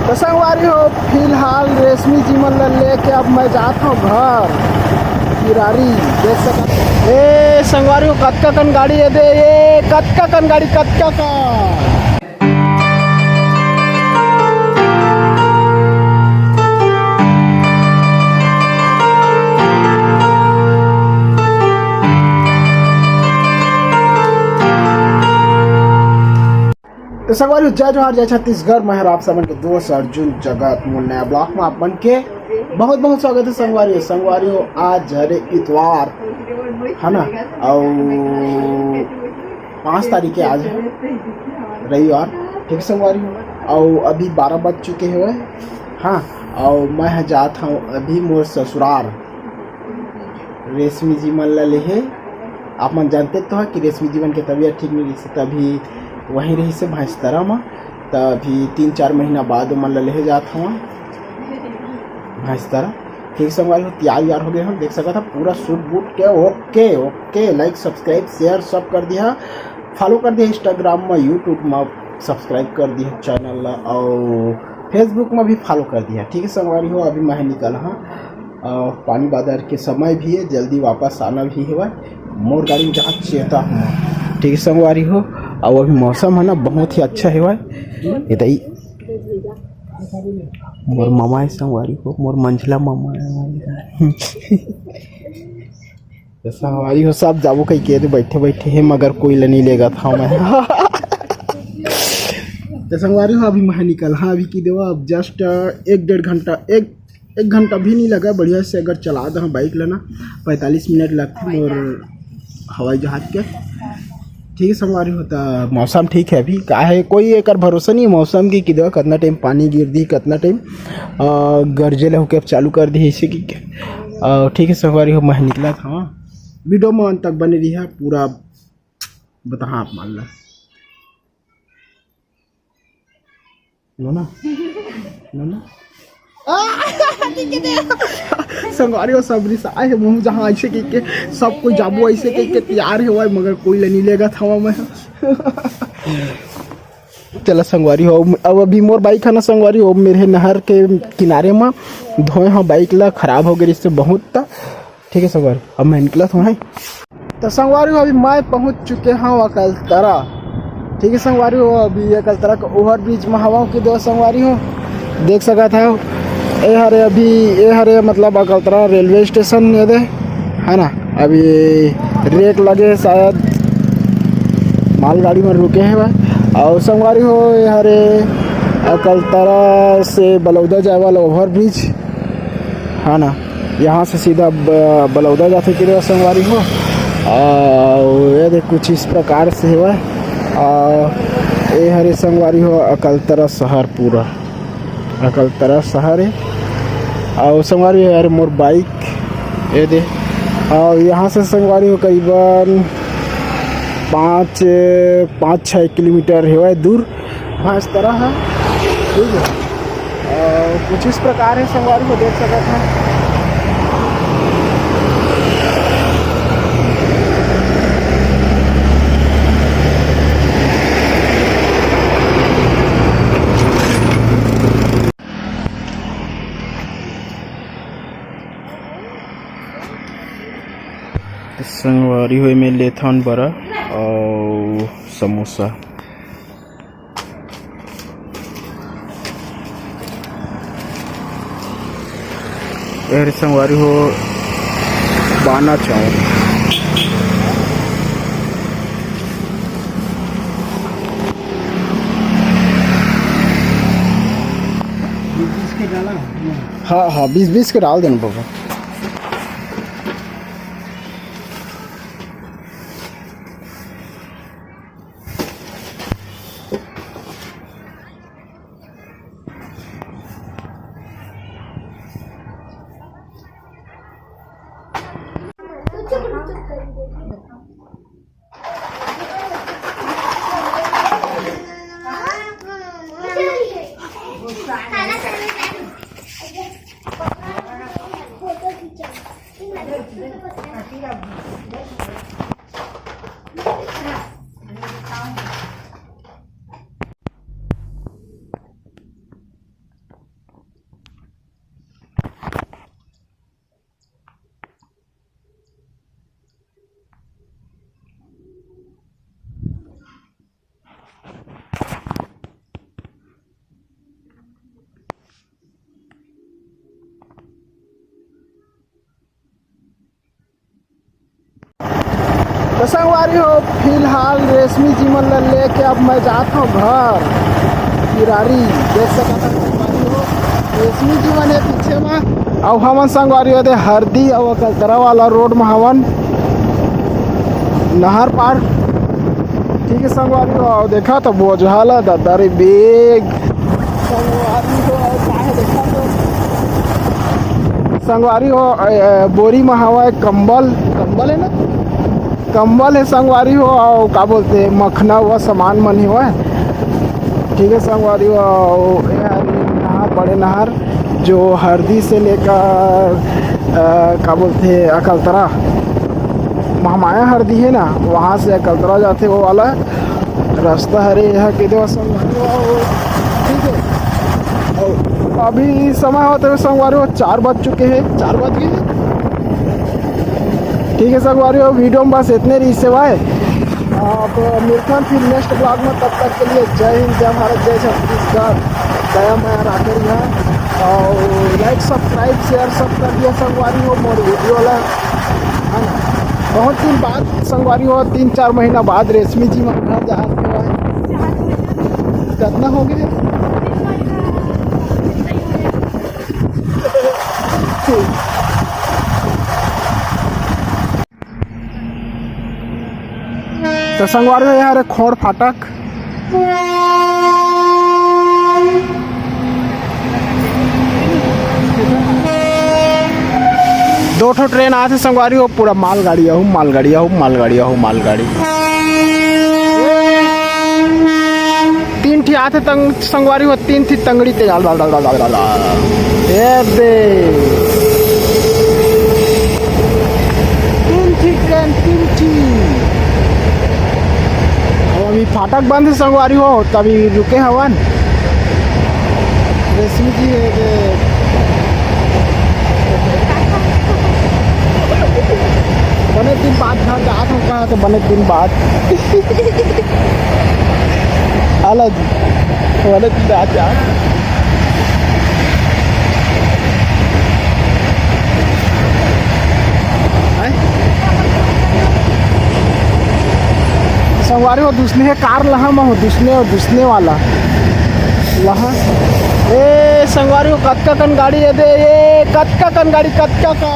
तो संगवारी हो फिलहाल रेशमी जी मन लेके अब मैं जाता हूँ घर किरारी देख सकते। ए संगवारी हो कतका कन गाड़ी है दे, ये कतका कन गाड़ी कतका का। तो संगवारी जय जोहार जय छत्तीसगढ़। मैं आप सबन के दोस्त अर्जुन जगत मोर नया ब्लॉक में आप बन के बहुत बहुत स्वागत है संगवारी हो आज हरे इतवार है ना, और 5 तारीख के आज है रविवार, ठीक संगवारी हो। और अभी 12 बज चुके हुए हाँ, और मैं जाता हूँ अभी मोर ससुराल रेशमी जी मन ला लेहे। आप मन जानते तो है कि रेशमी जी मन के तबीयत ठीक नहीं रही, तभी वहीं रही से भैंसतरा में, तभी 3-4 महीना बाद मन ला लेहे जाता हूँ भैंसतरा। ठीक संगवारी हो तैयार हो गए हम, देख सका था पूरा सूट बूट के ओके। लाइक सब्सक्राइब शेयर सब कर दिया, फॉलो कर दिया इंस्टाग्राम में, यूट्यूब में सब्सक्राइब कर दिया चैनल और फेसबुक में भी फॉलो कर दिया। ठीक है संगवारी हो, अभी मैं निकल हाँ, पानी बाजार के समय भी है, जल्दी वापस आना भी है, मोर गाड़ी में जहाँ चेता हूँ। ठीक है संगवारी हो, और अभी मौसम है ना बहुत ही अच्छा है इधर मोर मामा है संगवारी हो, मोर मंझला मामा है तो संगवारी हो सब जाबो कहीं के बैठे है, मगर कोई नहीं लेगा था मैं तो संगवारी हो अभी मैं निकल हाँ, अभी की देवा अब जस्ट 1-1.5 घंटा एक घंटा भी नहीं लगा बढ़िया से अगर चला दो बाइक लेना 45 मिनट लगते और हवाई जहाज के। ठीक है संगवारी होता मौसम ठीक है अभी का है, कोई एक भरोसा नहीं है मौसम की देखो कितना टाइम पानी गिर दी, कितना टाइम गरजे होकर चालू कर दी इसे की। ठीक है संगवारी हो मैं निकला था, वीडियो में अंत तक बने रही है पूरा बता आप मान ला ना संगवारी हो सबरी से आए मुँह जहाँ ऐसे के सब कोई जाबो ऐसे के तैयार है वाई, मगर कोई नहीं लेगा था मैं चला संगवारी हो। अब अभी मोर बाइक है ना संगवारी हो, मेरे नहर के किनारे में धोए हाँ बाइक ला खराब हो गई इससे बहुत था। ठीक है संगवारी अब मैं निकला था तो संगवारी हो अभी मैं पहुँच चुके हाँ अकलतरा। ठीक है संगवारी हो अभी अकलतरा का ओवर ब्रिज में हवा की दो संगवारी हो देख सका था ये हरे मतलब अकलतरा रेलवे स्टेशन ये दे है ना, अभी रेक लगे शायद मालगाड़ी में रुके हैं भाई। और संगवारी हो ये हरे अकलतरा से बलौदा जाए वाला ओवर ब्रिज है ना, यहाँ से सीधा बलौदा जाते कि संगवारी हो। और ये देख कुछ इस प्रकार से हुआ ये हरे संगवारी हो अकलतरा शहर, पूरा अकलतरा शहर है। और संगवारी हो यार मोर बाइक ये दे, और यहाँ से संगवारी हो करीबन 5-6 किलोमीटर है दूर भैंसतरा है। ठीक है और कुछ इस प्रकार है संगवारी को देख सकते हैं। संगवारी हुए में लेथन बड़ा और समोसा। यार संगवारी हो बाना चाव हाँ 20-20 के डाल देना बाबा। तो संगवारी हो फिलहाल रेशमी जी मन ला लेके अब मैं जाता हूँ घर किरारी। देख सकता था संगवारी हो रेशमी जी मन है पीछे में और हमन संगवारी हो दे हरदी और कलतरा वाला रोड में हवन नहर पार। ठीक है संगवारी हो और देखा तो बोझाला दादारी बेग संगवारी हो काहे देखा तो संगवारी हो बोरी में हवा है कंबल कंबल है ना कंबल है संगवारी हो और क्या बोलते हैं मखना हुआ सामान मन हुआ है। ठीक है संगवारी हो नहर बड़े नहर जो हरदी से लेकर क्या बोलते हैं अकलतरा महामाया हरदी है ना वहाँ से अकलतरा जाते वो वाला रास्ता है यहाँ के देवा संगवारी हो। ठीक है और अभी समय होते हुए संगवारी हो 4 बज चुके हैं 4 बज गए हैं। ठीक है संगवारी हो वीडियो में बस इतने रही सेवाएं। आप मिलते हैं फिर नेक्स्ट ब्लॉग में, तब तक के लिए जय हिंद जय भारत जय छत्तीसगढ़ दया माया राखेर है और लाइक सब्सक्राइब शेयर सब कर दिया संगवारी हो मोर वीडियो ला बहुत दिन बाद संगवारी हो 3-4 महीना बाद रेशमी जी में घर जहाज कितना हो गया तो संगवारी हो यहाँ खोड़ फाटक दो ठो ट्रेन आते संगवारी हो पूरा मालगाड़ी आहू मालगाड़ी आहू मालगाड़ी आहू मालगाड़ी 3 ठी आते तंग संगवारी हो 3 थी तंगड़ी ते डाल डाल डाल डाल डाल ए बे 3 थी ट्रेन 3 थी अभी फाटक बंद है संगवारी हो तभी रुके हवन रेशमी जी बने दिन बाद घर जात हूँ कहा तो बने दिन बाद अलग बने दिन बाद जा संगवारी हो दूसरे है कार लहा में हो दूसरे वाला लहा ए संगवारी हो कतका कन गाड़ी है दे ये कतका कन गाड़ी कतका का